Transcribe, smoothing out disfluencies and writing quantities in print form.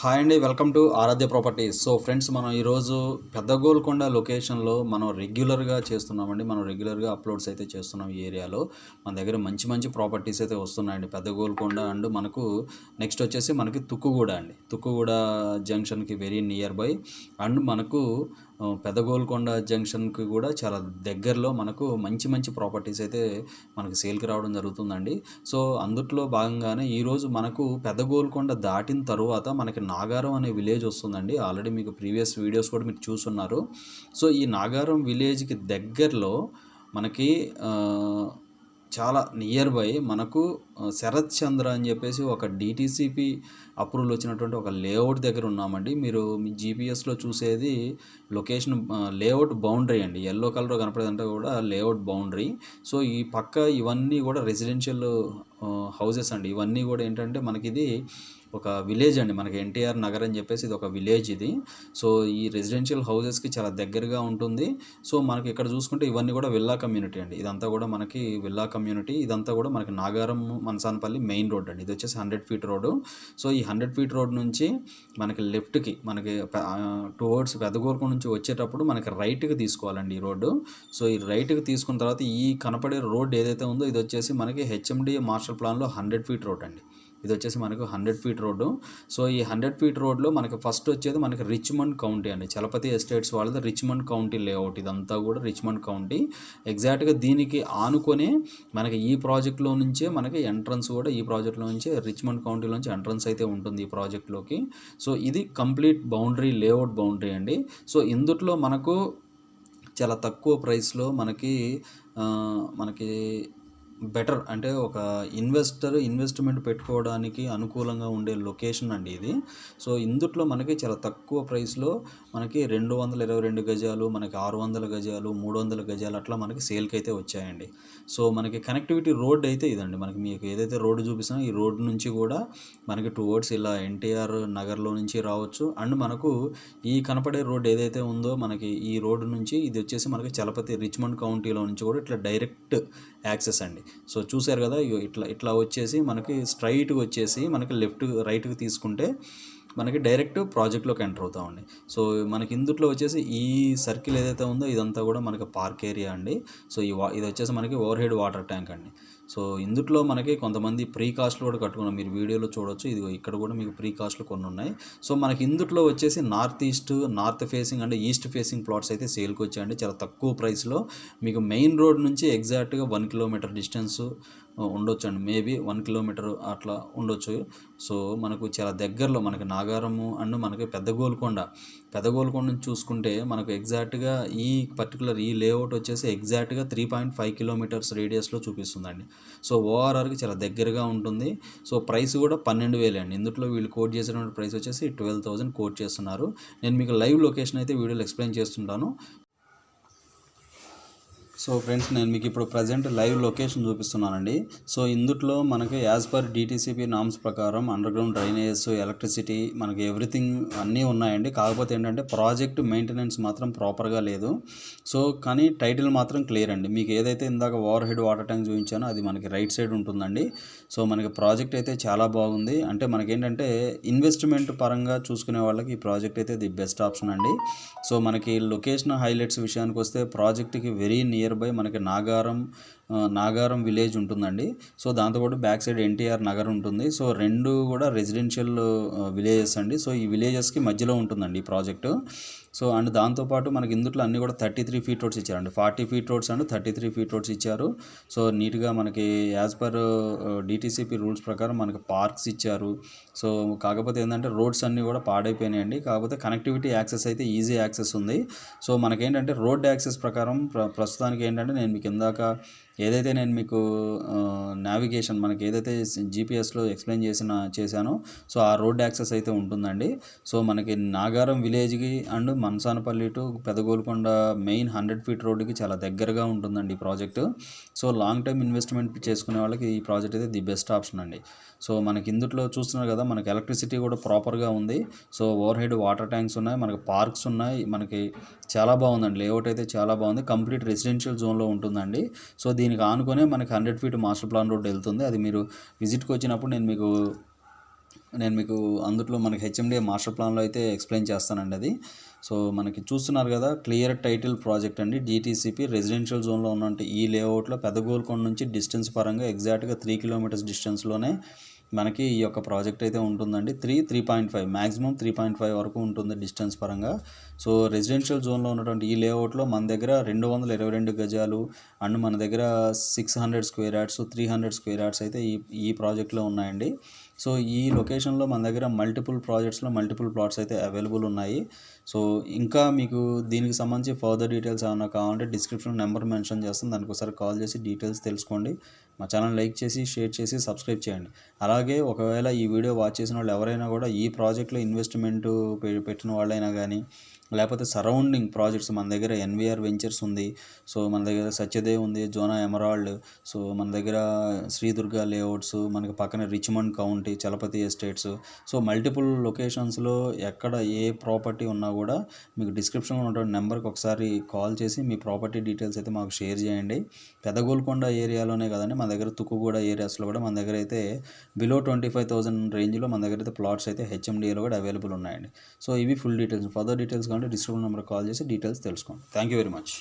Hi అండి, welcome to Aaradhya properties. So friends, మనం ఈరోజు పెద్ద గోల్కొండ లొకేషన్లో మనం రెగ్యులర్గా చేస్తున్నామండి. మనం రెగ్యులర్గా అప్లోడ్స్ అయితే చేస్తున్నాం. ఈ ఏరియాలో మన దగ్గర మంచి మంచి ప్రాపర్టీస్ అయితే వస్తున్నాయండి పెద్ద గోల్కొండ. అండ్ మనకు నెక్స్ట్ వచ్చేసి మనకి తుక్కుగూడ అండి. తుక్కుగూడ జంక్షన్కి వెరీ నియర్ బై. అండ్ మనకు పెద్ద గోల్కొండ జంక్షన్కి కూడా చాలా దగ్గరలో మనకు మంచి మంచి ప్రాపర్టీస్ అయితే మనకి సేల్కి రావడం జరుగుతుందండి. సో అందుట్లో భాగంగానే ఈరోజు మనకు పెద్ద గోల్కొండ దాటిన తరువాత మనకి నాగారం అనే విలేజ్ వస్తుందండి. ఆల్రెడీ మీకు ప్రీవియస్ వీడియోస్ కూడా మీరు చూసున్నారు. సో ఈ నాగారం విలేజ్కి దగ్గరలో మనకి చాలా నియర్ బై మనకు శరత్ చంద్ర అని చెప్పేసి ఒక డిటీసీపీ అప్రూవల్ వచ్చినటువంటి ఒక లేఅవుట్ దగ్గర ఉన్నామండి. మీరు మీ జీపీఎస్లో చూసేది లొకేషన్ లేఅవుట్ బౌండరీ అండి. ఎల్లో కలర్ కనపడేదంటే కూడా లేఅవుట్ బౌండరీ. సో ఈ పక్క ఇవన్నీ కూడా రెసిడెన్షియల్ హౌసెస్ అండి. ఇవన్నీ కూడా ఏంటంటే మనకి ఇది ఒక విలేజ్ అండి. మనకి ఎన్టీఆర్ నగర్ అని చెప్పేసి ఇది ఒక విలేజ్ ఇది. సో ఈ రెసిడెన్షియల్ హౌసెస్కి చాలా దగ్గరగా ఉంటుంది. సో మనకి ఇక్కడ చూసుకుంటే ఇవన్నీ కూడా విల్లా కమ్యూనిటీ అండి. ఇదంతా కూడా మనకి విల్లా కమ్యూనిటీ. ఇదంతా కూడా మనకి నాగారం మనసానపల్లి మెయిన్ రోడ్ అండి. ఇది వచ్చేసి 100 ఫీట్ రోడ్డు. సో ఈ 100 ఫీట్ రోడ్ నుంచి మనకి లెఫ్ట్కి మనకి టువర్డ్స్ పెద్దగోల్కొండ నుంచి వచ్చేటప్పుడు మనకి రైట్కి తీసుకోవాలండి ఈ రోడ్డు. సో ఈ రైట్కి తీసుకున్న తర్వాత ఈ కనపడే రోడ్ ఏదైతే ఉందో ఇది వచ్చేసి మనకి హెచ్ఎండిఏ మాస్టర్ ప్లాన్లో 100 ఫీట్ రోడ్ అండి. ఇది వచ్చేసి మనకు 100 ఫీట్ రోడ్డు. సో ఈ 100 ఫీట్ రోడ్లో మనకి ఫస్ట్ వచ్చేది మనకి రిచ్మండ్ కౌంటీ అండి. చలపతి ఎస్టేట్స్ వాళ్ళది రిచ్మండ్ కౌంటీ లేఅవుట్. ఇదంతా కూడా రిచ్మండ్ కౌంటీ. ఎగ్జాక్ట్గా దీనికి ఆనుకొని మనకి ఈ ప్రాజెక్ట్లో నుంచే మనకి ఎంట్రన్స్ కూడా ఈ ప్రాజెక్ట్లో నుంచే రిచ్మండ్ కౌంటీలోంచి ఎంట్రన్స్ అయితే ఉంటుంది ఈ ప్రాజెక్ట్లోకి. సో ఇది కంప్లీట్ బౌండరీ లేఅవుట్ బౌండరీ అండి. సో ఇందుట్లో మనకు చాలా తక్కువ ప్రైస్లో మనకి బెటర్ అంటే ఒక ఇన్వెస్ట్మెంట్ పెట్టుకోవడానికి అనుకూలంగా ఉండే లొకేషన్ అండి ఇది. సో ఇందుట్లో మనకి చాలా తక్కువ ప్రైస్లో మనకి 222 గజాలు, మనకి 600 గజాలు, 300 గజాలు అట్లా మనకి సేల్కి అయితే వచ్చాయండి. సో మనకి కనెక్టివిటీ రోడ్ అయితే ఇదండి. మనకి మీకు ఏదైతే రోడ్డు చూపిస్తానో ఈ రోడ్డు నుంచి కూడా మనకి టువర్డ్స్ ఇలా ఎన్టీఆర్ నగర్లో నుంచి రావచ్చు. అండ్ మనకు ఈ కనపడే రోడ్ ఏదైతే ఉందో మనకి ఈ రోడ్డు నుంచి ఇది వచ్చేసి మనకి చలపతి రిచ్మండ్ కౌంటీలో నుంచి కూడా ఇట్లా డైరెక్ట్ యాక్సెస్ అండి. సో చూసారు కదా, ఇట్లా వచ్చేసి మనకి స్ట్రైట్గా వచ్చేసి మనకి రైట్కి తీసుకుంటే మనకి డైరెక్ట్ ప్రాజెక్ట్లోకి ఎంటర్ అవుతామండి. సో మనకి ఇందుట్లో వచ్చేసి ఈ సర్కిల్ ఏదైతే ఉందో ఇదంతా కూడా మనకి పార్క్ ఏరియా అండి. సో ఇది వచ్చేసి మనకి ఓవర్ హెడ్ వాటర్ ట్యాంక్ అండి. సో ఇందుట్లో మనకి కొంతమంది ప్రీ కాస్ట్లు కూడా కట్టుకున్నాం. మీరు వీడియోలో చూడొచ్చు. ఇది ఇక్కడ కూడా మీకు ప్రీ కాస్ట్లు కొన్ని ఉన్నాయి. సో మనకి ఇందుట్లో వచ్చేసి నార్త్ ఫేసింగ్ అంటే ఈస్ట్ ఫేసింగ్ ప్లాట్స్ అయితే సేల్కి వచ్చాయండి. చాలా తక్కువ ప్రైస్లో మీకు మెయిన్ రోడ్ నుంచి ఎగ్జాక్ట్గా 1 కిలోమీటర్ డిస్టెన్స్ ఉండొచ్చు అండి. మేబీ 1 కిలోమీటర్ అట్లా ఉండొచ్చు. సో మనకు చాలా దగ్గరలో మనకి నాగారము అండ్ మనకి పెద్ద గోల్కొండ నుంచి చూసుకుంటే మనకు ఎగ్జాక్ట్గా ఈ పర్టికులర్ ఈ లేఅవుట్ వచ్చేసి ఎగ్జాక్ట్గా 3.5 కిలోమీటర్స్ రేడియస్లో చూపిస్తుందండి. సో ఓఆర్ఆర్కి చాలా దగ్గరగా ఉంటుంది. సో ప్రైస్ కూడా 12,000 అండి. ఇందులో వీళ్ళు కోట్ చేసినటువంటి ప్రైస్ వచ్చేసి 12,000 కోట్ చేస్తున్నారు. నేను మీకు లైవ్ లొకేషన్ అయితే వీడియోలో ఎక్స్ప్లెయిన్ చేస్తుంటాను. సో ఫ్రెండ్స్, నేను మీకు ఇప్పుడు ప్రజెంట్ లైవ్ లొకేషన్ చూపిస్తున్నానండి. సో ఇందుట్లో మనకి యాజ్ పర్ డిటీసీపీ నామ్స్ ప్రకారం అండర్ గ్రౌండ్ డ్రైనేజెస్, ఎలక్ట్రిసిటీ మనకి ఎవ్రీథింగ్ అన్నీ ఉన్నాయండి. కాకపోతే ఏంటంటే ప్రాజెక్ట్ మెయింటెనెన్స్ మాత్రం ప్రాపర్గా లేదు. సో కానీ టైటిల్ మాత్రం క్లియర్ అండి. మీకు ఏదైతే ఇందాక ఓవర్ హెడ్ వాటర్ ట్యాంక్ చూపించానో అది మనకి రైట్ సైడ్ ఉంటుందండి. సో మనకి ప్రాజెక్ట్ అయితే చాలా బాగుంది. అంటే మనకేంటంటే ఇన్వెస్ట్మెంట్ పరంగా చూసుకునే వాళ్ళకి ఈ ప్రాజెక్ట్ అయితే ది బెస్ట్ ఆప్షన్ అండి. సో మనకి లొకేషన్ హైలైట్స్ విషయానికి వస్తే ప్రాజెక్ట్కి వెరీ నియర్ బై మనకి నాగారం విలేజ్ ఉంటుందండి. సో దాంతోపాటు బ్యాక్ సైడ్ ఎన్టీఆర్ నగర్ ఉంటుంది. సో రెండు కూడా రెసిడెన్షియల్ విలేజెస్ అండి. సో ఈ విలేజెస్కి మధ్యలో ఉంటుందండి ఈ ప్రాజెక్టు. సో అండ్ దాంతోపాటు మనకి ఇందులో అన్నీ కూడా 33 ఫీట్ రోడ్స్ ఇచ్చారండి. 40 feet roads and 33 feet roads ఇచ్చారు. సో నీట్గా మనకి యాజ్ పర్ డిటీసీపీ రూల్స్ ప్రకారం మనకి పార్క్స్ ఇచ్చారు. సో కాకపోతే ఏంటంటే రోడ్స్ అన్నీ కూడా పాడైపోయినాయండి. కాకపోతే కనెక్టివిటీ యాక్సెస్ అయితే ఈజీ యాక్సెస్ ఉంది. సో మనకేంటంటే రోడ్ యాక్సెస్ ప్రకారం ప్రస్తుతానికి ఏంటంటే నేను మీకు ఇందాక ఏదైతే నేను మీకు నావిగేషన్ మనకి ఏదైతే జీపీఎస్లో ఎక్స్ప్లెయిన్ చేశానో సో ఆ రోడ్ యాక్సెస్ అయితే ఉంటుందండి. సో మనకి నాగారం విలేజ్కి and Manasanpalli to పెదగోల్కొండ main 100 feet రోడ్డుకి చాలా దగ్గరగా ఉంటుందండి ఈ project. So long time investment చేసుకునే వాళ్ళకి ఈ ప్రాజెక్ట్ అయితే ది బెస్ట్ ఆప్షన్ అండి. సో మనకి ఇందులో చూస్తున్నారు కదా, మనకి ఎలక్ట్రిసిటీ కూడా ప్రాపర్గా ఉంది. So over head water tanks ఉన్నాయి, మనకి పార్క్స్ ఉన్నాయి. మనకి చాలా బాగుందండి. లేఅవుట్ అయితే చాలా బాగుంది. కంప్లీట్ రెసిడెన్షియల్ జోన్లో ఉంటుందండి. సో దీనికి ఆనుకునే మనకి 100 ఫీట్ మాస్టర్ ప్లాన్ రోడ్ వెళ్తుంది. అది మీరు విజిట్కి వచ్చినప్పుడు నేను మీకు నేను మీకు అందులో మనకి హెచ్ఎండిఏ మాస్టర్ ప్లాన్లో అయితే ఎక్స్ప్లెయిన్ చేస్తానండి అది. సో మనకి చూస్తున్నారు కదా, క్లియర్ టైటిల్ ప్రాజెక్ట్ అండి. డిటీసీపీ రెసిడెన్షియల్ జోన్లో ఉన్నటువంటి ఈ లేఅవుట్లో పెద్ద గోల్కొండ నుంచి డిస్టెన్స్ పరంగా ఎగ్జాక్ట్గా 3 కిలోమీటర్స్ డిస్టెన్స్లోనే మనకి ఈ యొక్క ప్రాజెక్ట్ అయితే ఉంటుందండి. 3.5 మ్యాక్సిమం 3.5 వరకు ఉంటుంది డిస్టెన్స్ పరంగా. సో రెసిడెన్షియల్ జోన్లో ఉన్నటువంటి ఈ లేఅవుట్లో మన దగ్గర 222 గజాలు అండ్ మన దగ్గర 600 స్క్వేర్ యార్డ్స్ 300 స్క్వేర్ యార్డ్స్ అయితే ఈ ప్రాజెక్ట్లో ఉన్నాయండి. సో ఈ లొకేషన్లో మన దగ్గర మల్టిపుల్ ప్రాజెక్ట్స్లో మల్టిపుల్ ప్లాట్స్ అయితే అవైలబుల్ ఉన్నాయి. సో ఇంకా మీకు దీనికి సంబంధించి ఫర్దర్ డీటెయిల్స్ ఏమైనా కావాలంటే డిస్క్రిప్షన్ నెంబర్ మెన్షన్ చేస్తాను, దానికి ఒకసారి కాల్ చేసి డీటెయిల్స్ తెలుసుకోండి. మా ఛానల్ లైక్ చేసి షేర్ చేసి సబ్స్క్రైబ్ చేయండి. అలాగే ఒకవేళ ఈ వీడియో వాచ్ చేసిన వాళ్ళు ఎవరైనా కూడా ఈ ప్రాజెక్ట్లో ఇన్వెస్ట్మెంట్ పెట్టిన వాళ్ళైనా కానీ, లేకపోతే సరౌండింగ్ ప్రాజెక్ట్స్ మన దగ్గర ఎన్విఆర్ వెంచర్స్ ఉంది, సో మన దగ్గర సత్యదేవ్ ఉంది, జోనా ఎమరాల్డ్, సో మన దగ్గర శ్రీదుర్గ లేఅవుట్స్, మనకి పక్కన Richmond County Chalapathi estates, so multiple లొకేషన్స్లో ఎక్కడ ఏ ప్రాపర్టీ ఉన్నా కూడా మీకు డిస్క్రిప్షన్లో ఉన్న నెంబర్కి ఒకసారి కాల్ చేసి మీ ప్రాపర్టీ డీటెయిల్స్ అయితే మాకు షేర్ చేయండి. పెద్ద గోల్కొండ ఏరియాలోనే కదండి, మన దగ్గర తుక్కుగూడ ఏరియాస్లో కూడా మన దగ్గర అయితే బిలో 25,000 రేంజ్లో మన దగ్గర అయితే ప్లాట్స్ అయితే హెచ్ఎండిఏలో కూడా అవైలబుల్ ఉన్నాయండి. సో ఇవి ఫుల్ డీటెయిల్స్. ఫర్దర్ డీటెయిల్స్ కావాలంటే డిస్క్రిప్షన్ నెంబర్ కాల్ చేసి డీటెయిల్స్ తెలుసుకోండి. Thank you very much.